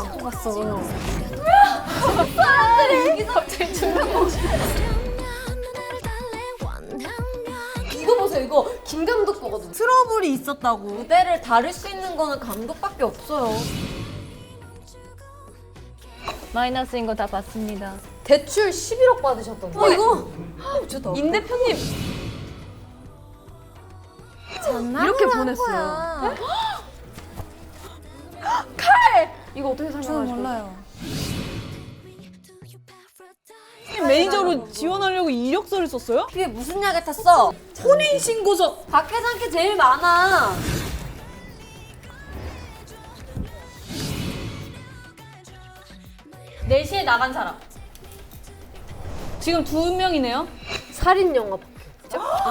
안 뽑았어. 사람들이 갑자기 이거 보세요. 이거 김 감독 거거든요. 트러블이 있었다고. 무대를 다룰 수 있는 거는 감독밖에 없어요. 마이너스인 거 다 봤습니다. 대출 11억 받으셨던데. 이거 좋다. 임 대표님 이렇게 보냈어요. 이거 어떻게 저는 설명하실 거예요? 몰라요. 매니저로 지원하려고 이력서를 썼어요? 그게 무슨 약을 탔어? 혼인신고서. 박혜장 게 제일 많아. 네 시에 나간 사람. 지금 2명이네요. 살인 영화.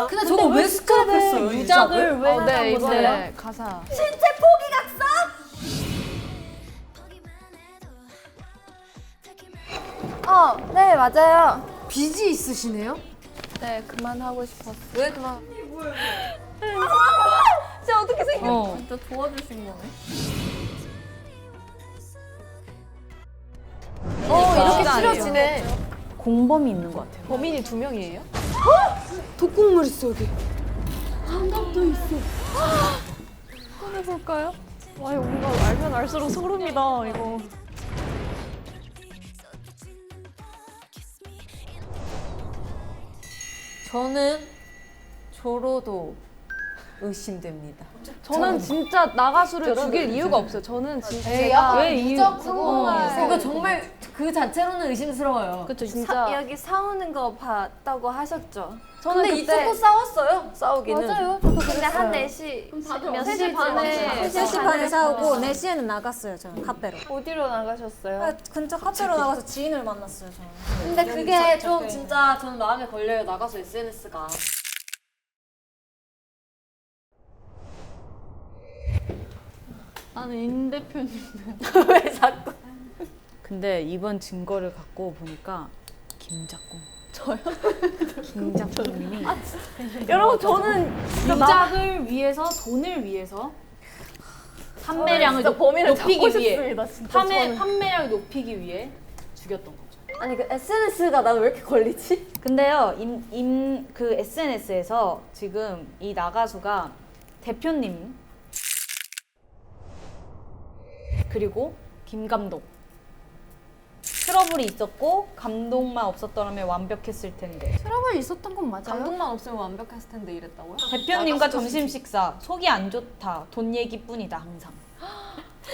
근데 저거 왜 스크랩했어요? 유작을 왜 네, 네, 이번에 이번에 가사. 신체 포기 각서? 네 맞아요. 빚이 있으시네요? 네, 그만하고 싶었어. 왜 그만? 진짜 어떻게 생겼어? 진짜 도와주신 거네. 이렇게 치러지네. 공범이 있는 것 같아요. 범인이 2명이에요? 독국물 있어 여기. 꺼내볼까요? 와, 이거 뭔가 알면 알수록 소름이다, 이거. 저는 조로도 의심됩니다. 저는 진짜 나가수를 죽일 이유가 없어요. 저는 진짜 에이, 제가 약간 왜 이유 이거 정말 그 자체로는 의심스러워요. 그쵸, 진짜. 여기 싸우는 거 봤다고 하셨죠? 저는 근데 그때 이쪽도 싸웠어요. 싸우기는. 맞아요. 근데 한 4시 몇 3시 반에 3시 반에 싸우고 4시에는 나갔어요. 저는 카페로. 어디로 나가셨어요? 근처 카페로 나가서 지인을 만났어요. 저는. 근데 그게 좀 진짜 저는 마음에 걸려요. 나가서 SNS가. 나는 임 대표님. 왜 자꾸? 근데 이번 증거를 갖고 보니까 김작공. 저요? 김작공님이 여러분, 저는 유작을 위해서, 돈을 위해서 판매량을 범인을 높이기 잡고 위해 싶습니다, 진짜. 판매량을 높이기 위해 죽였던 거죠. 아니 그 SNS가 나는 왜 이렇게 걸리지? 근데요, 그 SNS에서 지금 이 나가수가 대표님 그리고 김 감독 트러블이 있었고 감독만 없었더라면 완벽했을 텐데 트러블 있었던 건 맞아요? 감독만 없으면 완벽했을 텐데 이랬다고요? 대표님과 점심 식사 속이 안 좋다 돈 얘기뿐이다 항상.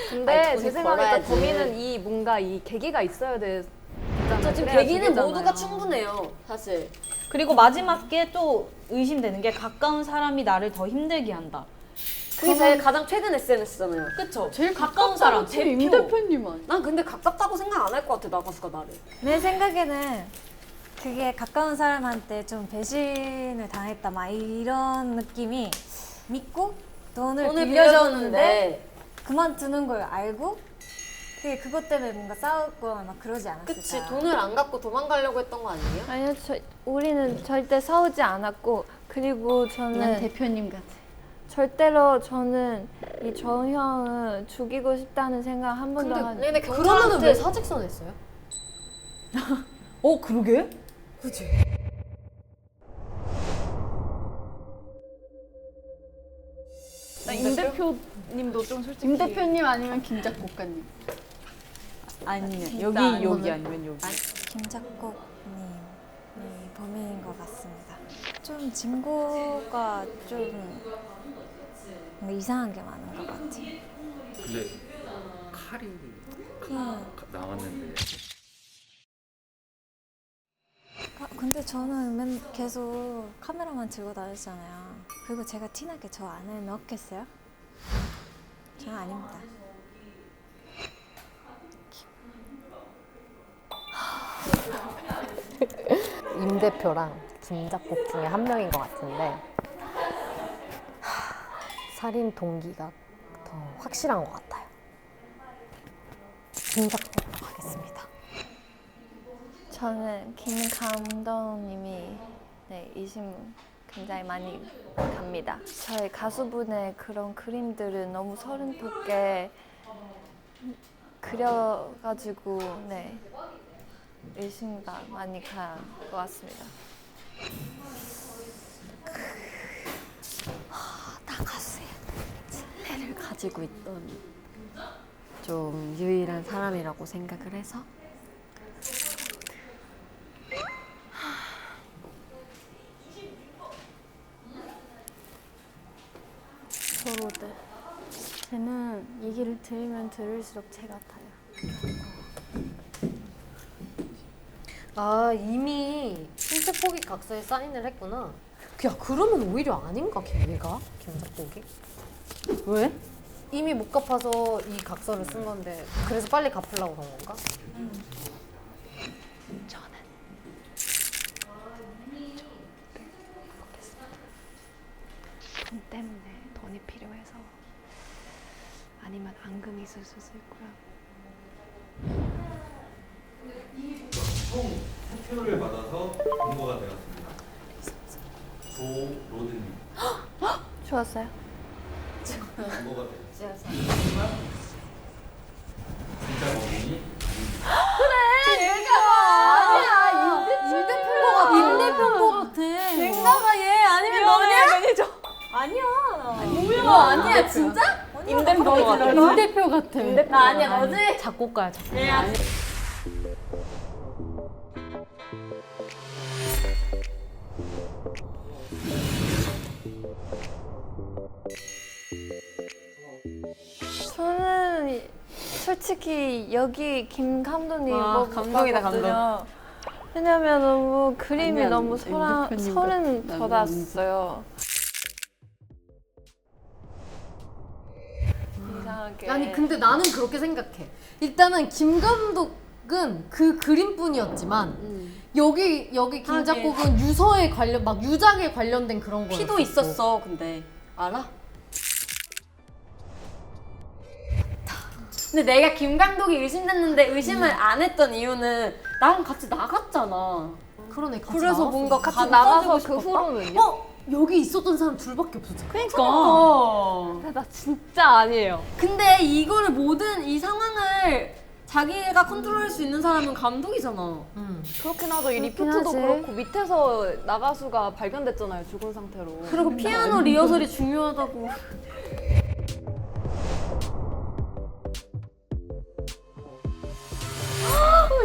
근데 아니, 제 돈이 생각에 벌어야지. 범인은 이 뭔가 이 계기가 있어야 되잖아요. 저 지금 그래야 계기는 죽이잖아요. 모두가 충분해요. 사실. 그리고 마지막에 또 의심되는 게 가까운 사람이 나를 더 힘들게 한다. 그게 제일 가장 최근 SNS잖아요. 그쵸? 제일 가까운 사람 임 대표. 대표님은 난 근데 가깝다고 생각 안 할 것 같아. 나가수가 나를. 내 생각에는 그게 가까운 사람한테 좀 배신을 당했다 막 이런 느낌이 믿고 돈을 빌려줬는데 그만두는 걸 알고 그게 그것 때문에 뭔가 싸우거나 막 그러지 않았을까. 그치. 돈을 안 갖고 도망가려고 했던 거 아니에요? 아니요, 우리는 절대 싸우지 않았고 그리고 저는 대표님 같아. 절대로 저는 이 정형을 죽이고 싶다는 생각 한 번도 한. 근데 그러면은 왜 사직서 냈어요? 그러게? 임 대표님도 좀 솔직히. 임 대표님 아니면 김작곡가님. 아니면 여기 아니면 여기. 김작곡님이 범인인 것 같습니다. 좀 증거가 좀 뭔가 이상한 게 많은 것 같아요. 근데 칼이 나왔는데 근데 저는 계속 카메라만 들고 다녔잖아요. 그리고 제가 티나게 저 안에 넣었겠어요? 저는 아닙니다. 임 대표랑 김작곡 중에 한 명인 것 같은데 살인 동기가 더 확실한 것 같아요. 김작곡 하겠습니다. 저는 김 감독님이 의심 굉장히 많이 갑니다. 저희 가수분의 그런 그림들은 너무 소름 돋게 그려가지고 네 의심가 많이 간 것 같습니다. 나가수의 애를 가지고 있던 좀 유일한 사람이라고 생각을 해서 서로들. 쟤는 얘기를 들으면 들을수록 쟤 같아요. 아 이미 신체 포기 각서에 사인을 했구나. 야 그러면 오히려 아닌가 걔가 김작곡이? 왜? 이미 못 갚아서 이 각서를 쓴 건데 그래서 빨리 갚으려고 그런 건가? 돈 때문에 돈이 필요해서 아니면 앙금이 있을 수도 있고요. 총 투표를 받아서 공모가 되었습니다. 조로드님 좋았어요. 공모가 되었습니다. 진짜 범인이 임대표인 거 같아. 냉가가 얘 아니면 너냐? 아니야. 뭐야? 아니야 진짜? 임대표 같아. 임대표 같아. 나 아니야 너지? 작곡가야 작곡가. 저는 솔직히 여기 김 감독님 와, 뭐 감동이다, 봤거든요. 왜냐면 너무 그림이 아니야, 너무 대표님도 소름 나는 돋았어요. 이상하게. 아니 근데 나는 그렇게 생각해. 일단은 김 감독은 그 그림뿐이었지만 여기 김 작곡은 유서에 관련 막 유작에 관련된 그런 거 피도 있었어. 근데 알아? 근데 내가 김 감독이 의심됐는데 의심을 안 했던 이유는 나랑 같이 나갔잖아. 그러네. 같이 그래서 나왔어. 뭔가 같이 나가서 그 후로는요? 어 여기 있었던 사람 둘밖에 없었잖아. 그러니까. 나 진짜 아니에요. 근데 이거를 모든 이 상황을 자기가 컨트롤할 수 있는 사람은 감독이잖아. 그렇긴 하죠. 이 그렇긴 리프트도 하지. 그렇고 밑에서 나가수가 발견됐잖아요. 죽은 상태로. 그리고 피아노 리허설이 중요하다고.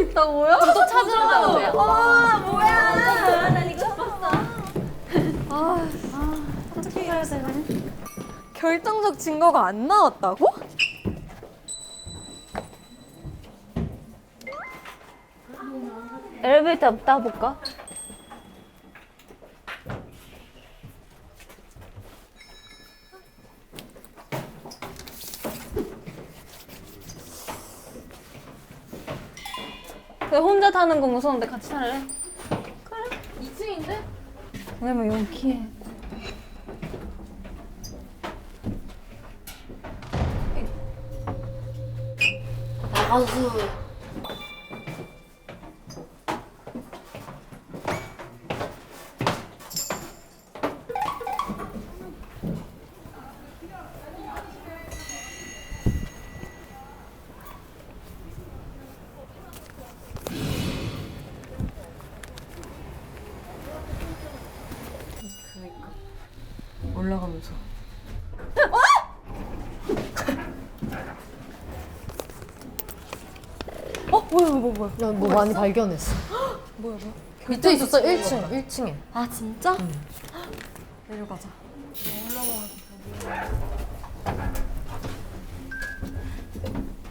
있다고요? 또 찾으러 가면 돼요. 와 뭐야? 난 이거 어떻게 해야 되나? 결정적 증거가 안 나왔다고? 엘리베이터 한번 따볼까? 왜 혼자 타는 거 무서운데 같이 탈래? 2층인데? 왜냐면 여기에 나가수. 올라가면서. 야, 뭐 많이 발견했어. 뭐야? 밑에 있었어 1층 1층에. 아 진짜? 내려가자.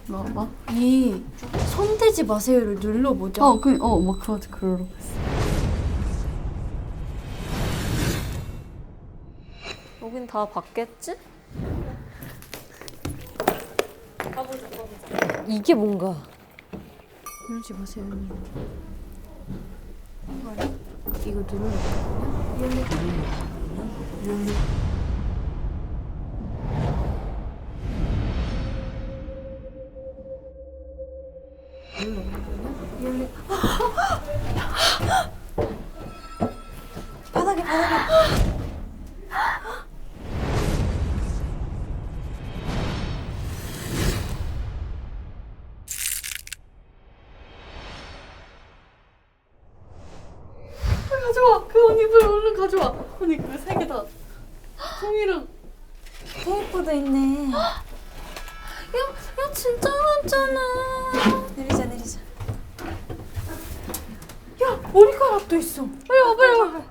뭐? 이 손대지 마세요를 눌러보자. 뭐 그러고 있어. 여긴 다 봤겠지? 이게 뭔가. 누르지 마세요. 이거 눌러. 가져와. 그 언니 빨리 얼른 가져와. 언니 그 세 개 다. 통이랑. 테이프도 있네. 야 진짜 많잖아. 내리자 내리자. 야 머리카락도 있어. 빨리 와 빨리 와.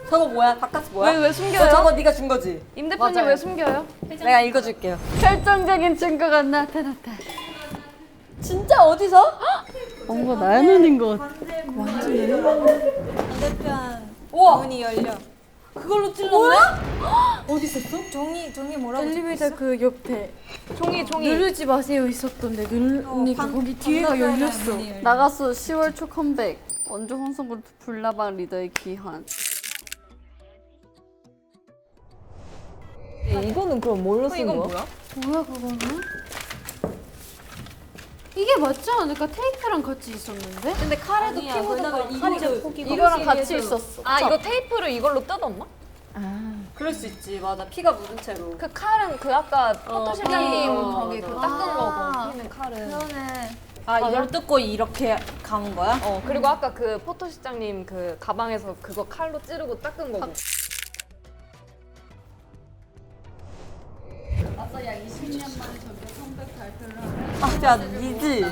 저거 뭐야? 바깥 뭐야? 왜 숨겨요? 저거 네가 준 거지? 임 대표님 왜 숨겨요? 내가 읽어줄게요. 결정적인 증거가 나타났다. 진짜 어디서? 뭔가 나연언인 것 같아. 반대편 우와. 문이 열려. 그걸로 찔렀네? 어디 있었어? 종이 뭐라고 엘리베이터 그 옆에 종이. 누르지 마세요 있었던데 누르니까 거기 뒤에가 열렸어. 나가수 10월 초 컴백. 원조 홍성그룹 불나방 리더의 귀환. 이거는 그럼 뭘로 쓴 이건 거야? 뭐야? 뭐야 그거는? 이게 맞지 않을까? 테이프랑 같이 있었는데? 근데 카레도 키보드가 이거랑 같이 있었어. 아 이거 테이프를 이걸로 뜯었나? 그럴 수 있지. 맞아. 피가 묻은 채로. 그 칼은 그 아까 포토 실장님 거기 그 맞아. 닦은 거고 피는 칼은. 그러네. 아, 이걸 뜯고 이렇게 감은 거야? 그리고 아까 그 포토 실장님 그 가방에서 그거 칼로 찌르고 닦은 거고. 아, 야, 니지?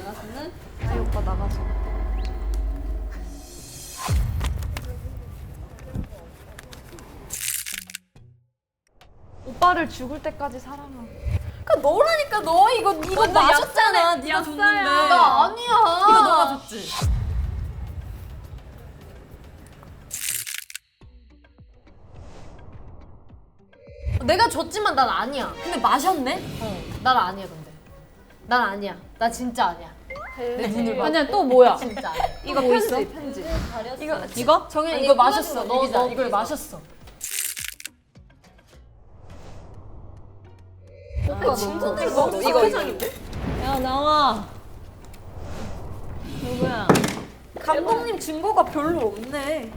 아이 오빠 나가서. 오빠를 죽을 때까지 사랑하. 그러니까 너라니까 너 이거 마셨잖아. 네가 줬는데. 나 아니야. 이거 너가 줬지. 내가 줬지만 난 아니야. 근데 마셨네? 난 아니야 근데. 난 아니야. 나 진짜 아니야. 내 눈을 봐. 아니야 또 뭐야? 진짜 아니야. 이거 편지. 이거? 정현 아니, 이거 이거 마셨어. 너 이걸 마셨어. 오빠 친구들 너무 너무 이거, 사회상인데? 야, 나와. 누구야? 감독님 증거가 별로 없네.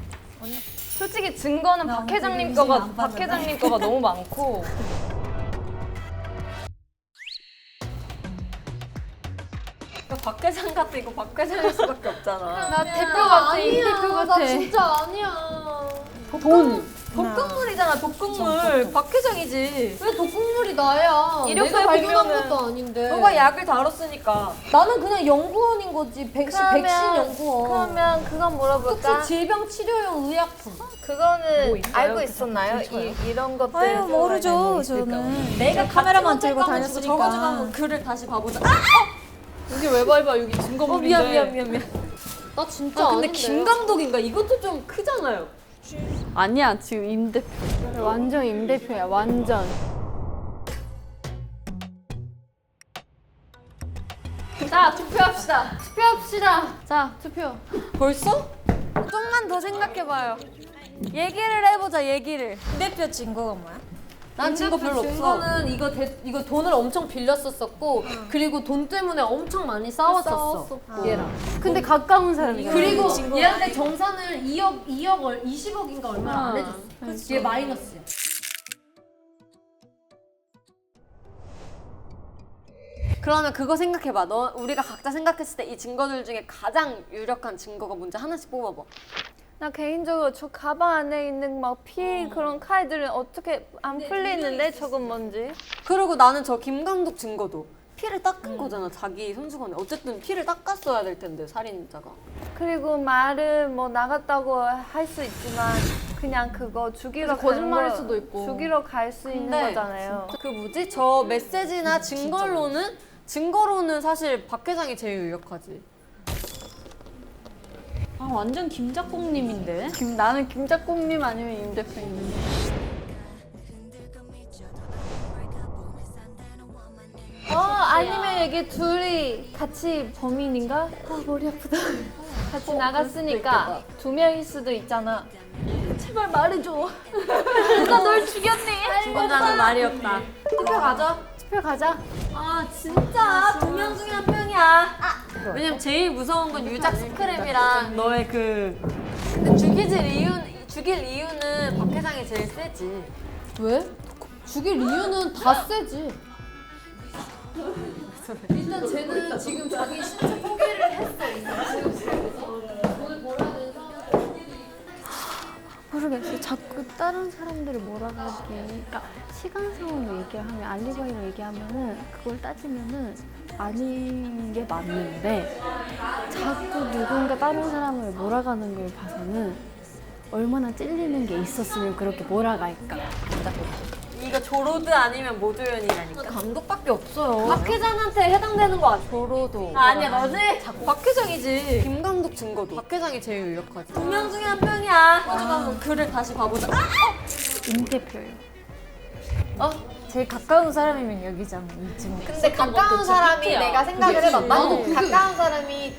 솔직히 증거는 박 회장님 거가 너무 많고. 박 회장 같아. 이거 박 회장일 수밖에 없잖아. 나 대표 같아. 이 대표 같아. 나 진짜 아니야. 독극물이잖아, 독극물. 박 회장이지. 왜 독극물이 나야? 이력서에 내가 발견한 보면은 것도 아닌데. 너가 약을 다뤘으니까. 나는 그냥 연구원인 거지. 백신 연구원. 그러면 그건 물어볼까? 혹시 질병 치료용 의약품. 그거는 알고 있었나요? 이런 것들. 아유 모르죠 저는. 내가 카메라만 같은 들고 호텔 가면 다녔으니까. 적어주고 한번 글을 다시 봐보자. 여기 왜 밟아? 여기 증거물인데. 미안. 나 진짜 근데 아닌데. 김 감독인가? 이것도 좀 크잖아요. 아니야 지금 임 대표. 완전 임 대표야 완전. 자 투표합시다. 투표합시다. 자 투표. 벌써? 좀만 더 생각해봐요. 얘기를 해보자, 얘기를. 대표 증거가 뭐야? 난 증거 별로 없어. 증거는 이거 돈을 엄청 빌렸었었고 그리고 돈 때문에 엄청 많이 싸웠었어. 얘랑. 근데 가까운 사람이야. 그리고 얘한테 정산을 20억인가 얼마나 안 해줬어. 얘 마이너스야. 그러면 그거 생각해봐. 우리가 각자 생각했을 때 이 증거들 중에 가장 유력한 증거가 뭔지 하나씩 뽑아봐. 나 개인적으로 저 가방 안에 있는 막 피 그런 칼들은 어떻게 안 풀리는데 저건 뭔지. 그리고 나는 저 김 감독 증거도 피를 닦은 거잖아. 자기 손수건에. 어쨌든 피를 닦았어야 될 텐데, 살인자가. 그리고 말은 뭐 나갔다고 할 수 있지만 그냥 그거 죽이러 거짓말일 가는 거, 수도 있고. 죽이러 갈 수 있는 근데 거잖아요. 그 뭐지? 저 메시지나 증거로는 사실 박 회장이 제일 유력하지. 아 완전 김작국님인데. 나는 김작국님 아니면 임 대표님. 아니면 이게 둘이 같이 범인인가? 아 머리 아프다. 같이 나갔으니까 두 명일 수도 있잖아. 제발 말해줘. 누가 널 죽였니? 죽은 자는 말이 없다. 투표 가자. 투표 가자. 아 진짜 두 명 중에 한 명이야. 왜냐면 제일 무서운 건 유작 스크램이랑 너의 그. 근데 죽일 이유는 박 회장이 제일 세지. 왜? 죽일 이유는 다 세지. 일단 쟤는 지금 자기 신체 포기를 했어. 돈을 벌어야 되는 상황에서 모르겠어요. 자꾸 다른 사람들을 몰아가게. 그러니까 시간상으로 얘기하면 알리바이로 얘기하면은 그걸 따지면은 아닌 게 맞는데 자꾸 누군가 다른 사람을 몰아가는 걸 봐서는 얼마나 찔리는 게 있었으면 그렇게 몰아갈까. 이거 조로드 아니면 모조연이라니까. 감독밖에 없어요. 박 회장한테 해당되는 거 아니야? 조로도. 아니야 너지? 박 회장이지. 김감독 증거도. 박 회장이 제일 유력하지. 2명 중에 1명이야. 한번 글을 다시 봐보자. 임대표예요. 제일 가까운 사람이면 여기잖아, 이쯤. 근데 가까운 사람이 내가 생각을 해봤다. 나도 그게- 가까운 사람이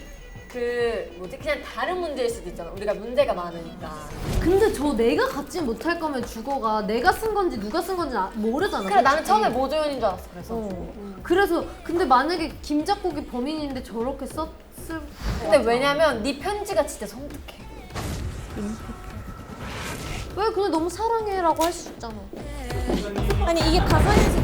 그냥 다른 문제일 수도 있잖아. 우리가 문제가 많으니까. 근데 저 내가 갖지 못할 거면 주거가 내가 쓴 건지 누가 쓴 건지 모르잖아. 그래 나는 솔직히. 처음에 모조연인 줄 알았어. 그래서. 그래서 근데 만약에 김 작곡이 범인인데 저렇게 썼을 근데 왜냐면 네 편지가 진짜 섬뜩해. 왜 그냥 너무 사랑해라고 할 수 있잖아. 아니, 이게 가상현실